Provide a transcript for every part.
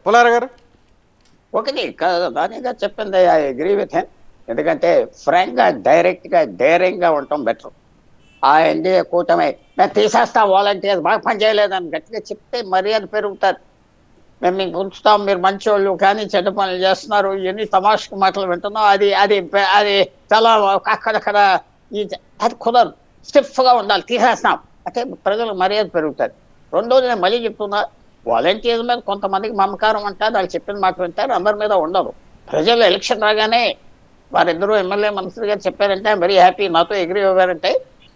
పుల్లారావు గారు ఒకటి దానిగా చెప్పింది ఐ అగ్రీ విత్ హిమ్. ఎందుకంటే ఫ్రాంక్ గా డైరెక్ట్ గా డేరింగ్ గా ఉండటం బెటర్. ఆ ఎన్డీఏ కూటమి మేము తీసేస్తాం వాలంటీర్స్ బాగా పనిచేయలేదని గట్టిగా చెప్తే మర్యాద పెరుగుతారు. మేము మీకు ఉంచుతాం, మీరు మంచోళ్ళు కానీ చెడ్డ పనులు చేస్తున్నారు, ఎన్ని తమాషకు మాటలు వింటున్నాం, అది అది అది చాలా అక్కడక్కడ అది కుదరదు. స్టిఫ్ గా ఉండాలి, తీసేస్తాం అంటే ప్రజలకు మర్యాద పెరుగుతారు. రెండోది నేను మళ్ళీ చెప్తున్నా, వాలంటీర్ల మీద కొంతమందికి మమకారం అంటారు, వాళ్ళు చెప్పిన మాట వింటారు, అందరి మీద ఉండదు. ప్రజలు ఎలక్షన్ రాగానే వారిద్దరూ ఎమ్మెల్యే మంత్రి గారు చెప్పారంటే వెరీ హ్యాపీ, నాతో ఎగ్రీ అవ్వారంటే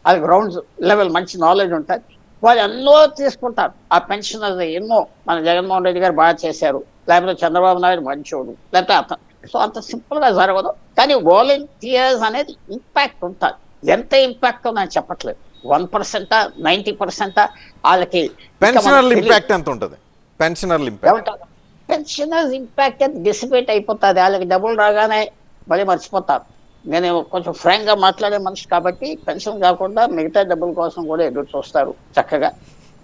అది గ్రౌండ్ లెవెల్ మంచి నాలెడ్జ్ ఉంటుంది. వాళ్ళు ఎన్నో తీసుకుంటారు. ఆ పెన్షన్ అది ఎన్నో మన జగన్మోహన్ రెడ్డి గారు బాగా చేశారు, లేకపోతే చంద్రబాబు నాయుడు మంచోడు, లేకపోతే అతను. సో అంత సింపుల్ గా జరగదు. కానీ వాలంటీర్స్ అనేది ఇంపాక్ట్ ఉంటుంది. ఎంత ఇంపాక్ట్ నేను చెప్పట్లేదు, 1%, 90% వాళ్ళకి. పెన్షనర్ల ఇంపాక్ట్ ఎంత ఉంటుంది? పెన్షనర్స్ ఇంపాక్ట్ డిసిపేట్ అయిపోతుంది. వాళ్ళకి డబ్బులు రాగానే మళ్ళీ మర్చిపోతారు. నేను కొంచెం ఫ్రాంక్ గా మాట్లాడే మనిషి కాబట్టి పెన్షన్ కాకుండా మిగతా డబ్బుల కోసం కూడా ఎదురు చూస్తారు. చక్కగా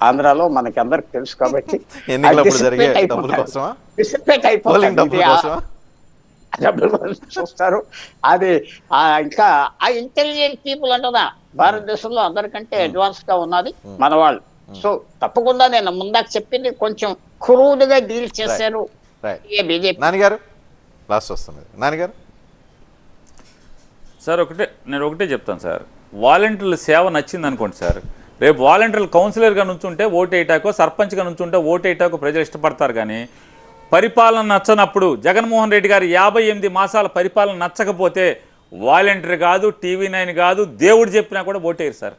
ఆంధ్రాలో మనకి అందరికి తెలుసు కాబట్టి డిసిపేట్ అయిపోతుంది, చూస్తారు. అది ఇంకా ఆ ఇంటెలిజెంట్ పీపుల్ అంటున్నా భారతదేశంలో అందరికంటే అడ్వాన్స్ గా ఉన్నది మన వాళ్ళు. సో తప్పకుండా నేను ముందాక చెప్పింది కొంచెం క్రూడ్గా డీల్ చేశారు బీజేపీ. నాన్నగారు లాస్ట్ వస్తుంది. నాన్నగారు సార్ నేను ఒకటే చెప్తాను సార్, వాలంటీర్ల సేవ నచ్చింది అనుకోండి సార్, రేపు వాలంటీర్లు కౌన్సిలర్గా నుంచుంటే ఓటేయటాకో, సర్పంచ్గా నుంచుంటే ఓటేయటాకో ప్రజలు ఇష్టపడతారు. కానీ పరిపాలన నచ్చనప్పుడు జగన్మోహన్ రెడ్డి గారు 58 మాసాల పరిపాలన నచ్చకపోతే వాలంటీర్ కాదు, TV9 కాదు, దేవుడు చెప్పినా కూడా ఓటేయరు సార్.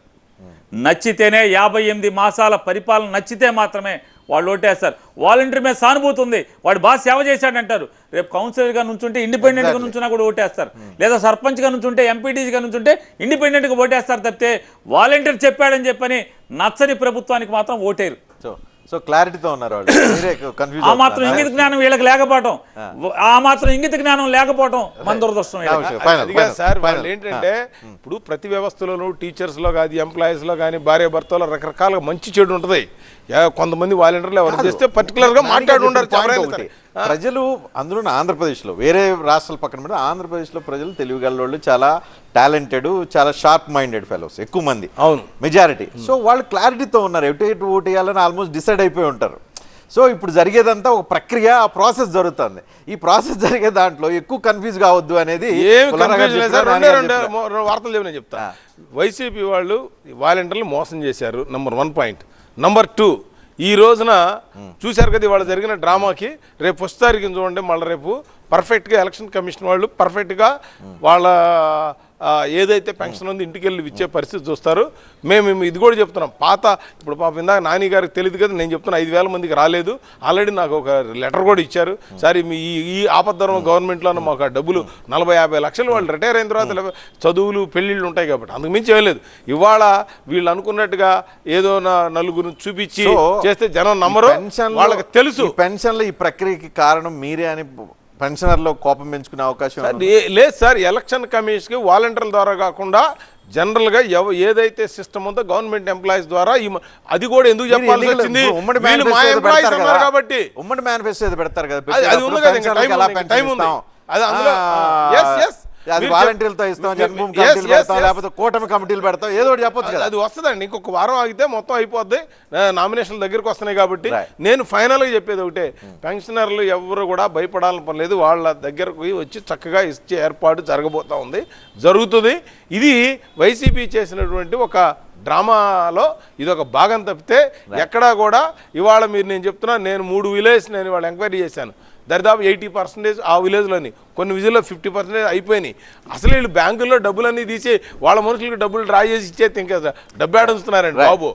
నచ్చితేనే 58 మాసాల పరిపాలన నచ్చితే మాత్రమే వాళ్ళు ఓటేస్తారు. వాలంటీర్ మీద సానుభూతి ఉంది, వాడు బాగా సేవ చేశాడంటారు. రేపు కౌన్సిలర్గా నుంచుంటే ఇండిపెండెంట్గా నుంచున్నా కూడా ఓటేస్తారు. లేదా సర్పంచ్గా నుంచుంటే, ఎంపీటీసీగా నుంచుంటే ఇండిపెండెంట్గా ఓటేస్తారు తప్పితే వాలంటీర్ చెప్పాడని చెప్పని నచ్చని ప్రభుత్వానికి మాత్రం ఓటేరు. సో క్లారిటీతో ఉన్నారు వాళ్ళు. ఆ మాత్రం ఇంగిత జ్ఞానం వీళ్ళకి లేకపోవటం, ఆ మాత్రం ఇంగిత జ్ఞానం లేకపోవటం మన దురదృష్టం. సార్ వాళ్ళు ఏంటంటే ఇప్పుడు ప్రతి వ్యవస్థలోనూ టీచర్స్ లో కానీ ఎంప్లాయీస్ లో కానీ భార్య భర్తలో రకరకాల మంచి చెడు ఉంటుంది. కొంతమంది వాలంటీర్లు ఎవరు చేస్తే పర్టికులర్ గా మాట్లాడి ఉంటారు. ప్రజలు అందులో ఆంధ్రప్రదేశ్లో, వేరే రాష్ట్రాల పక్కన పెడితే ఆంధ్రప్రదేశ్లో ప్రజలు తెలివిగల చాలా టాలెంటెడ్, చాలా షార్ప్ మైండెడ్ ఫెలోస్ ఎక్కువ మంది, అవును మెజారిటీ. సో వాళ్ళు క్లారిటీతో ఉన్నారు, ఎటు ఓటు వేయాలని ఆల్మోస్ట్ డిసైడ్ అయిపోయి ఉంటారు. సో ఇప్పుడు జరిగేదంతా ఒక ప్రక్రియ, ఆ ప్రాసెస్ జరుగుతుంది. ఈ ప్రాసెస్ జరిగే దాంట్లో ఎక్కువ కన్ఫ్యూజ్ కావద్దు అనేది వార్తలు చెప్పిన చెప్తా. వైసీపీ వాళ్ళు వాలంటీర్లు మోసం చేశారు, నంబర్ 1 పాయింట్. నంబర్ 2, ఈ రోజున చూశారు కదా ఇవాళ జరిగిన డ్రామాకి రేపు 1 తారీఖున చూడండి, మళ్ళీ రేపు పర్ఫెక్ట్గా ఎలక్షన్ కమిషన్ వాళ్ళు పర్ఫెక్ట్గా వాళ్ళ ఏదైతే పెన్షన్ ఉంది ఇంటికి వెళ్ళి ఇచ్చే పరిస్థితి చూస్తారు. మేము ఇది కూడా చెప్తున్నాం. పాత ఇప్పుడు పాప ఇందాక నాని గారికి తెలియదు కదా, నేను చెప్తున్నా 5,000 మందికి రాలేదు. ఆల్రెడీ నాకు ఒక లెటర్ కూడా ఇచ్చారు, సరే మీ ఈ ఆపద్ధర్మ గవర్నమెంట్లో మాకు ఆ డబ్బులు 40-50 లక్షలు వాళ్ళు రిటైర్ అయిన తర్వాత చదువులు పెళ్ళిళ్ళు ఉంటాయి కాబట్టి అందుకు మించి ఏం లేదు. ఇవాళ వీళ్ళు అనుకున్నట్టుగా ఏదో నలుగురు చూపించి చేస్తే జనం నమ్మరు, వాళ్ళకి తెలుసు. పెన్షన్ల ఈ ప్రక్రియకి కారణం మీరే అని పెన్షనర్లో కోపం పెంచుకునే అవకాశం లేదు సార్. ఎలక్షన్ కమిషన్కి వాలంటీర్ల ద్వారా కాకుండా జనరల్గా ఏదైతే సిస్టమ్ ఉందో గవర్నమెంట్ ఎంప్లాయీస్ ద్వారా అది కూడా ఎందుకు చెప్పాల్సి వచ్చింది? ఉమ్మడి మేనిఫెస్టో పెడతారు కదా, టైం ఉంది అది అందులో. అది వాలంటీర్లతో ఇస్తాం, జన్మభూమి కమిటీలు పెడతాం, లేకపోతే కూటమి కమిటీలు పెడతాం, ఏదో ఒకటి చెప్పొచ్చు కదా. అది వస్తుందండి, ఇంకొక వారం ఆగితే మొత్తం అయిపోద్ది. నామినేషన్ల దగ్గరకు వస్తున్నాయి కాబట్టి నేను ఫైనల్గా చెప్పేది ఒకటే, పెన్షనర్లు ఎవరు కూడా భయపడాలని పని లేదు. వాళ్ళ దగ్గరకు వచ్చి చక్కగా ఇచ్చే ఏర్పాటు జరగబోతా ఉంది, జరుగుతుంది. ఇది వైసీపీ చేసినటువంటి ఒక డ్రామాలో ఇదొక భాగం తప్పితే ఎక్కడా కూడా ఇవాళ నేను చెప్తున్నా, నేను 3 విలేజ్ నేను ఇవాళ ఎంక్వైరీ చేశాను. దరిదాపు 80% ఆ విలేజ్లోని, కొన్ని విలేజ్లో 50% అయిపోయినాయి. అసలు వీళ్ళు బ్యాంకుల్లో డబ్బులన్నీ తీసి వాళ్ళ మనుషులకు డబ్బులు డ్రా చేసి ఇచ్చేది ఇంకా డబ్బు ఆడుస్తున్నారండి బాబు.